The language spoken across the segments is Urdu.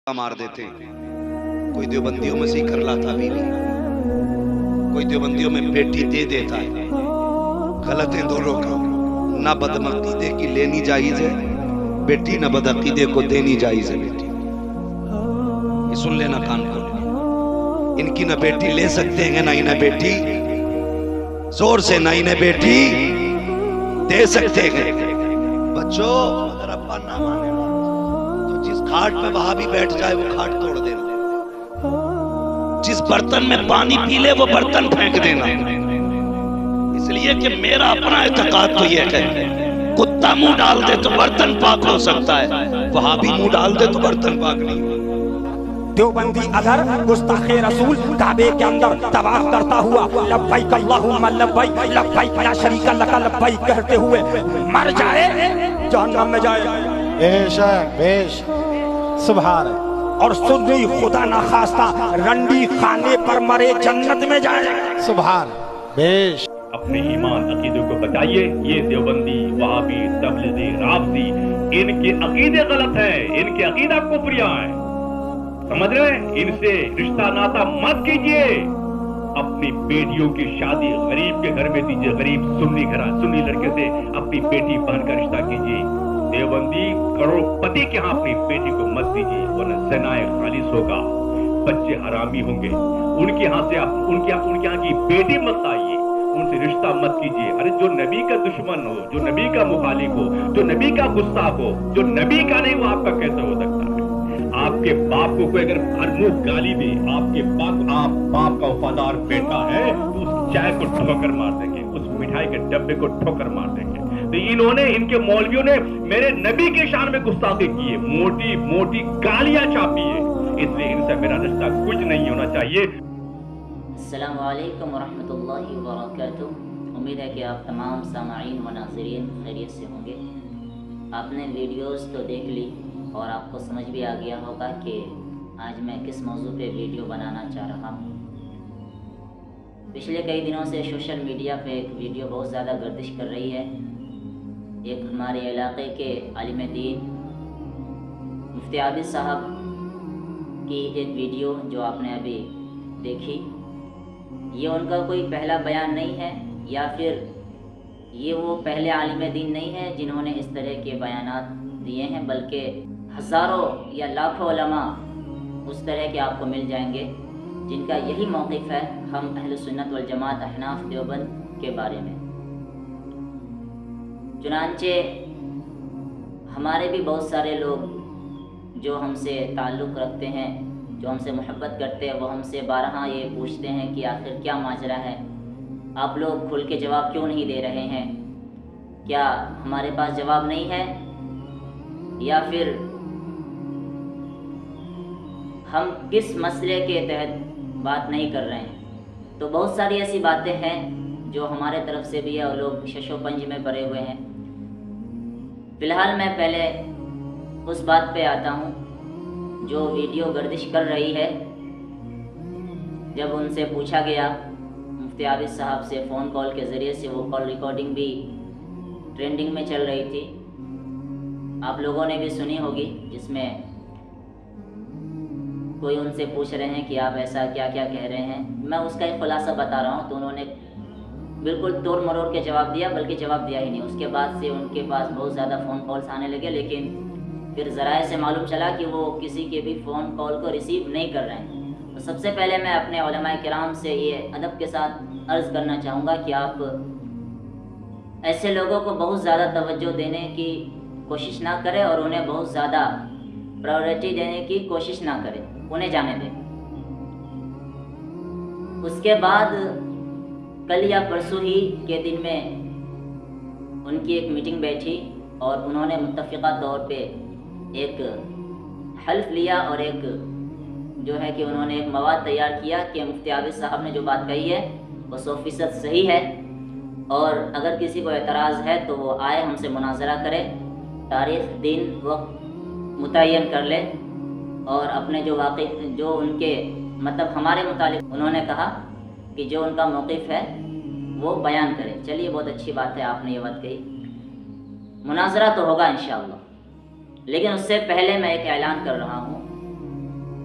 مار دیتے ہیں. کوئی دیوبندیوں میں سے کر لاتا بیوی, کوئی دیوبندیوں میں بیٹی دے دیتا ہے. غلط ہیں دونوں کا. نہ بدعقیدے کی لینی جائز ہے بیٹی, نہ بدعقیدے کو دینی جائز ہے بیٹی. یہ سن لینا کان کھول. ان کی نہ بیٹی لے سکتے ہیں نہ انہیں بیٹی زور سے, نہ انہیں بیٹی دے سکتے ہیں. بچوں اگر ابا نہ مانے تو جس کھاٹ پہ وہاں بھی بیٹھ جائے وہ کھاٹ توڑ دینا. جس برتن میں پانی پی لے وہ برتن پھینک دینا. اس لیے کہ میرا اپنا اعتقاد تو یہ ہے, کتا منہ ڈال دے تو برتن پاک ہو سکتا ہے, وہاں بھی منہ ڈال دے تو برتن پاک نہیں ہو. دیوبندی اگر گستاخ رسول کعبے کے اندر طواف کرتا ہوا لبیک اللہم لبیک لبیک لا شریک لک لبیک کہتے ہوئے مر جائے, جہنم میں جائے. بے شک سبحان. اور سنی خدا نخواستہ رنڈی خانے پر مرے جنت میں جائے. سبحان. بیش اپنے ایمان عقیدے کو بچائیے. یہ دیوبندی, وہابی, تبلیغی, رافضی, ان کے عقیدے غلط ہیں, ان کے عقیدہ کفریاں ہیں, سمجھ رہے ہیں. ان سے رشتہ ناتا مت کیجیے. اپنی بیٹیوں کی شادی غریب کے گھر میں دیجیے, غریب سنی لڑکے سے اپنی بیٹی بہن کا رشتہ کیجیے. دیوبندی کروڑ پتی کے ہاں اپنی بیٹی کو مت دیجیے, ورنہ زنائے خالص ہوگا, بچے حرامی ہوں گے. ان کے ہاں سے ان کے ہاں کی بیٹی مت آئیے, ان سے رشتہ مت کیجیے. ارے جو نبی کا دشمن ہو, جو نبی کا مخالف ہو, جو نبی کا گستاخ ہو, جو نبی کا نہیں, وہ آپ کا کیسے ہو سکتا ہے؟ آپ کے باپ کو کوئی اگر ہر منہ گالی دے, آپ کے باپ کا وفادار بیٹا ہے تو اس چائے کو ٹھوکر مار دیں گے, اس مٹھائی کے ڈبے کو ٹھوکر مار دیں گے. تو انہوں نے, ان کے مولویوں نے میرے نبی کے شان میں گستاخی کی ہے, موٹی موٹی گالیاں چھاپی ہے. اس لیے ان سے میرا رشتہ کچھ نہیں ہونا چاہیے. السلام علیکم ورحمۃ اللہ وبرکاتہ. امید ہے کہ آپ تمام سامعین و ناظرین خیریت سے ہوں گے. آپ نے ویڈیوز تو دیکھ لی اور آپ کو سمجھ بھی آ گیا ہوگا کہ آج میں کس موضوع پہ ویڈیو بنانا چاہ رہا ہوں. پچھلے کئی دنوں سے سوشل میڈیا پہ ایک ویڈیو بہت زیادہ گردش کر رہی ہے. ایک ہمارے علاقے کے عالم دین مفتی عابد صاحب کی ایک ویڈیو جو آپ نے ابھی دیکھی, یہ ان کا کوئی پہلا بیان نہیں ہے, یا پھر یہ وہ پہلے عالم دین نہیں ہے جنہوں نے اس طرح کے بیانات دیے ہیں, بلکہ ہزاروں یا لاکھوں علماء اس طرح کے آپ کو مل جائیں گے جن کا یہی موقف ہے ہم اہل سنت والجماعت احناف دیوبند کے بارے میں. چنانچہ ہمارے بھی بہت سارے لوگ جو ہم سے تعلق رکھتے ہیں, جو ہم سے محبت کرتے ہیں, وہ ہم سے بارہا یہ پوچھتے ہیں کہ آخر کیا ماجرا ہے, آپ لوگ کھل کے جواب کیوں نہیں دے رہے ہیں, کیا ہمارے پاس جواب نہیں ہے, یا پھر ہم کس مسئلے کے تحت بات نہیں کر رہے ہیں. تو بہت ساری ایسی باتیں ہیں جو ہمارے طرف سے بھی ہے اور لوگ شش و پنج میں پڑے ہوئے ہیں. فی الحال میں پہلے اس بات پہ آتا ہوں جو ویڈیو گردش کر رہی ہے. جب ان سے پوچھا گیا مفتی عابد صاحب سے فون کال کے ذریعے سے, وہ کال ریکارڈنگ بھی ٹرینڈنگ میں چل رہی تھی, آپ لوگوں نے بھی سنی ہوگی, جس میں کوئی ان سے پوچھ رہے ہیں کہ آپ ایسا کیا کیا کہہ رہے ہیں. میں اس کا ایک خلاصہ بتا رہا ہوں. تو انہوں نے بالکل توڑ مروڑ کے جواب دیا, بلکہ جواب دیا ہی نہیں. اس کے بعد سے ان کے پاس بہت زیادہ فون کالز آنے لگے, لیکن پھر ذرائع سے معلوم چلا کہ وہ کسی کے بھی فون کال کو ریسیو نہیں کر رہے ہیں. تو سب سے پہلے میں اپنے علماء کرام سے یہ ادب کے ساتھ عرض کرنا چاہوں گا کہ آپ ایسے لوگوں کو بہت زیادہ توجہ دینے کی کوشش نہ کریں اور انہیں بہت زیادہ پرائیورٹی دینے کی کوشش نہ کریں, انہیں جانے دیں. اس کے بعد کل یا پرسوں ہی کے دن میں ان کی ایک میٹنگ بیٹھی اور انہوں نے متفقہ طور پہ ایک حلف لیا اور ایک جو ہے کہ انہوں نے ایک مواد تیار کیا کہ مفتی عابد صاحب نے جو بات کہی ہے وہ 100% صحیح ہے, اور اگر کسی کو اعتراض ہے تو وہ آئے ہم سے مناظرہ کرے, تاریخ, دن, وقت متعین کر لے, اور اپنے جو ان کے مطلب ہمارے متعلق انہوں نے کہا کہ جو ان کا موقف ہے وہ بیان کرے. چلیے بہت اچھی بات ہے, آپ نے یہ بات کہی. مناظرہ تو ہوگا انشاءاللہ, لیکن اس سے پہلے میں ایک اعلان کر رہا ہوں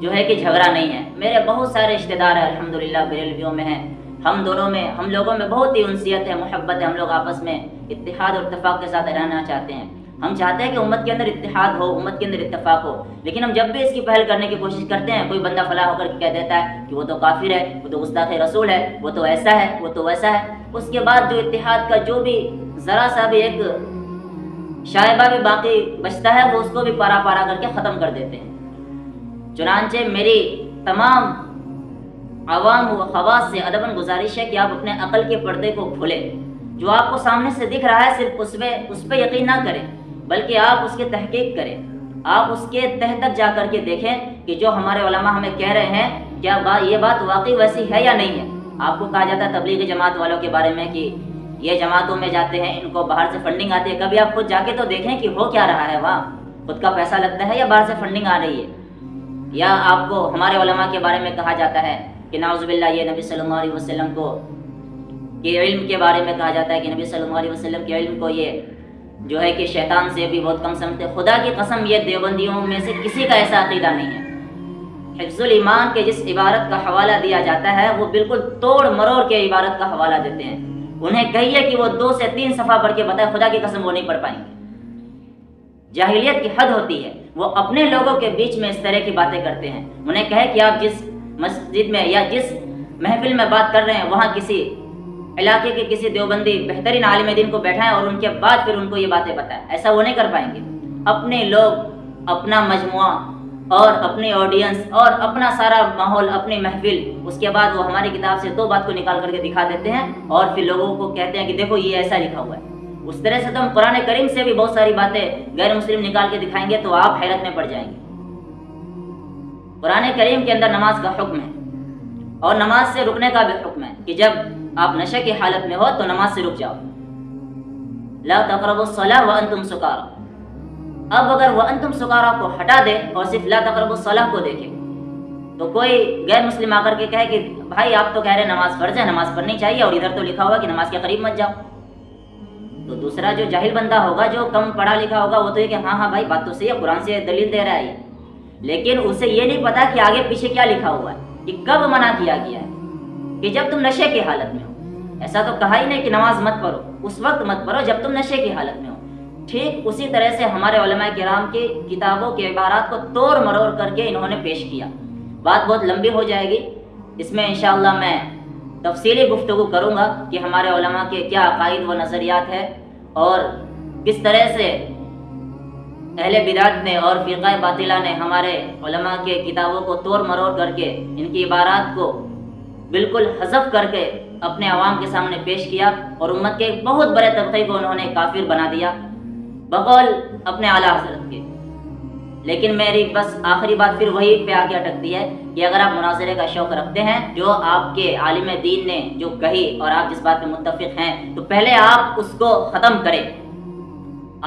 جو ہے کہ جھگڑا نہیں ہے. میرے بہت سارے رشتہ دار ہیں الحمدللہ بریلویوں میں ہیں. ہم لوگوں میں بہت ہی انسیت ہے, محبت ہے. ہم لوگ آپس میں اتحاد اور اتفاق کے ساتھ رہنا چاہتے ہیں. ہم چاہتے ہیں کہ امت کے اندر اتحاد ہو, امت کے اندر اتفاق ہو. لیکن ہم جب بھی اس کی پہل کرنے کی کوشش کرتے ہیں, کوئی بندہ فلاح ہو کر کہہ دیتا ہے کہ وہ تو کافر ہے, وہ تو گستاخ رسول ہے, وہ تو ایسا ہے, وہ تو ویسا ہے. اس کے بعد جو اتحاد کا جو بھی ذرا سا بھی ایک شائبہ بھی باقی بچتا ہے, وہ اس کو بھی پارا پارا کر کے ختم کر دیتے ہیں. چنانچہ میری تمام عوام و خواص سے ادباً گزارش ہے کہ آپ اپنے عقل کے پردے کو کھولیں. جو آپ کو سامنے سے دکھ رہا ہے صرف اس پہ یقین نہ کریں, بلکہ آپ اس کی تحقیق کریں. آپ اس کے تہ تک جا کر کے دیکھیں کہ جو ہمارے علماء ہمیں کہہ رہے ہیں کیا یہ بات واقعی ویسی ہے یا نہیں ہے. آپ کو کہا جاتا ہے تبلیغی جماعت والوں کے بارے میں کہ یہ جماعتوں میں جاتے ہیں, ان کو باہر سے فنڈنگ آتی ہے. کبھی آپ خود جا کے تو دیکھیں کہ ہو کیا رہا ہے وہاں, خود کا پیسہ لگتا ہے یا باہر سے فنڈنگ آ رہی ہے. یا آپ کو ہمارے علماء کے بارے میں کہا جاتا ہے کہ نعوذ باللہ یہ نبی صلی اللہ علیہ وسلم کو کے علم کے بارے میں کہا جاتا ہے کہ نبی صلی اللہ علیہ وسلم کے علم کو یہ جو ہے کہ شیطان سے بھی بہت کم سمجھتے. خدا کی قسم یہ دیوبندیوں میں سے کسی کا ایسا عقیدہ نہیں ہے. حفظ الایمان کے جس عبارت کا حوالہ دیا جاتا ہے وہ بالکل توڑ مروڑ کے عبارت کا حوالہ دیتے ہیں. انہیں کہیے کہ وہ 2 سے 3 صفحہ پڑھ کے بتائے, خدا کی قسم وہ نہیں پڑھ پائیں گے. جاہلیت کی حد ہوتی ہے, وہ اپنے لوگوں کے بیچ میں اس طرح کی باتیں کرتے ہیں. انہیں کہے کہ آپ جس مسجد میں یا جس محفل میں بات کر رہے ہیں وہاں کسی علاقے کے کسی دیوبندی بہترین عالم دین کو بیٹھائیں اور ان کے بعد پھر ان کو یہ باتیں بتائیں. ایسا وہ نہیں کر پائیں گے. اپنے لوگ, اپنا مجموعہ اور اپنی آڈینس اور اپنا سارا ماحول, اپنی محفل, اس کے بعد وہ ہماری کتاب سے 2 بات کو نکال کر کے دکھا دیتے ہیں اور پھر لوگوں کو کہتے ہیں کہ دیکھو یہ ایسا لکھا ہوا ہے. اس طرح سے تو ہم قرآن کریم سے بھی بہت ساری باتیں غیر مسلم نکال کے دکھائیں گے تو آپ حیرت میں پڑ جائیں گے. قرآن کریم کے اندر نماز کا حکم ہے اور نماز سے رکنے کا بھی حکم ہے کہ جب آپ نشے کی حالت میں ہو تو نماز سے رک جاؤ. لا تقربوا الصلاة وانتم سکارى. اب اگر وانتم سکارى کو ہٹا دے اور صرف لا تقربوا الصلاة کو دیکھے تو کوئی غیر مسلم آ کر کے کہے کہ بھائی آپ تو کہہ رہے ہیں نماز فرض ہے, نماز پڑھنی چاہیے, اور ادھر تو لکھا ہوا کہ نماز کے قریب مت جاؤ. تو دوسرا جو جاہل بندہ ہوگا, جو کم پڑھا لکھا ہوگا, وہ تو یہ کہ ہاں بھائی بات تو صحیح ہے, قرآن سے دلیل دے رہا ہے, لیکن اسے یہ نہیں پتا کہ آگے پیچھے کیا لکھا ہوا ہے, کہ کب منع کیا گیا ہے کہ جب تم نشے کی حالت میں ہو. ایسا تو کہا ہی نہیں کہ نماز مت پڑھو, اس وقت مت پڑھو جب تم نشے کی حالت میں ہو. ٹھیک اسی طرح سے ہمارے علماء کرام کی کتابوں کے عبارات کو توڑ مروڑ کر کے انہوں نے پیش کیا. بات بہت لمبی ہو جائے گی, اس میں انشاءاللہ میں تفصیلی گفتگو کروں گا کہ ہمارے علماء کے کیا عقائد و نظریات ہے اور کس طرح سے اہل بدعت نے اور فرقہ باطلہ نے ہمارے علماء کے کتابوں کو توڑ مروڑ کر کے ان کی عبارات کو بالکل حذف کر کے اپنے عوام کے سامنے پیش کیا اور امت کے ایک بہت بڑے طبقے کو انہوں نے کافر بنا دیا بقول اپنے اعلیٰ حضرت کے. لیکن میری بس آخری بات پھر وہی پہ آ کے اٹکتی ہے کہ اگر آپ مناظرے کا شوق رکھتے ہیں, جو آپ کے عالم دین نے جو کہی اور آپ جس بات میں متفق ہیں, تو پہلے آپ اس کو ختم کریں.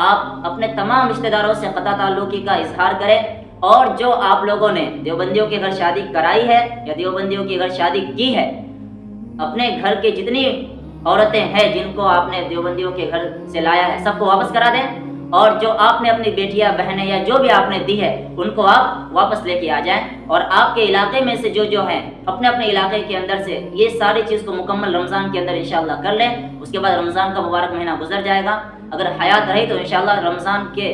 آپ اپنے تمام رشتہ داروں سے قطع تعلقی کا اظہار کریں, اور جو آپ لوگوں نے دیوبندیوں کی اگر شادی کرائی ہے یا دیوبندیوں کی اگر شادی کی ہے, اپنے گھر کے جتنی عورتیں ہیں جن کو آپ نے دیوبندیوں کے گھر سے لایا ہے سب کو واپس کرا دیں, اور جو آپ نے اپنی بیٹیاں بہنیں یا جو بھی آپ نے دی ہے ان کو آپ واپس لے کے آ جائیں, اور آپ کے علاقے میں سے جو ہیں اپنے اپنے علاقے کے اندر سے یہ ساری چیز کو مکمل رمضان کے اندر انشاءاللہ کر لیں. اس کے بعد رمضان کا مبارک مہینہ گزر جائے گا, اگر حیات رہی تو انشاءاللہ رمضان کے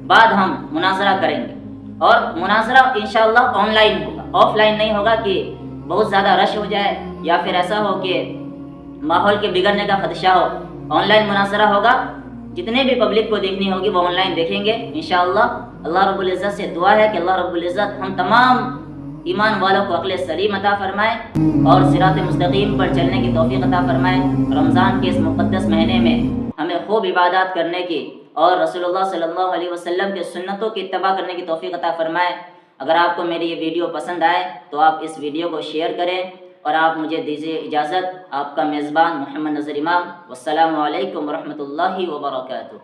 بعد ہم مناظرہ کریں گے, اور مناظرہ انشاءاللہ آن لائن ہوگا, آف لائن نہیں ہوگا کہ بہت زیادہ رش ہو جائے یا پھر ایسا ہو کہ ماحول کے بگڑنے کا خدشہ ہو. آن لائن مناظرہ ہوگا, جتنے بھی پبلک کو دیکھنی ہوگی وہ آن لائن دیکھیں گے انشاءاللہ. اللہ رب العزت سے دعا ہے کہ اللہ رب العزت ہم تمام ایمان والوں کو عقل سلیم عطا فرمائے اور صراط مستقیم پر چلنے کی توفیق عطا فرمائے. رمضان کے اس مقدس مہینے میں ہمیں خوب عبادات کرنے کی اور رسول اللہ صلی اللہ علیہ وسلم کے سنتوں کی اتباع کرنے کی توفیق عطا فرمائے. اگر آپ کو میری یہ ویڈیو پسند آئے تو آپ اس ویڈیو کو شیئر کریں, اور آپ مجھے دیجیے اجازت. آپ کا میزبان محمد نذیر امام. والسلام علیکم ورحمۃ اللہ وبرکاتہ.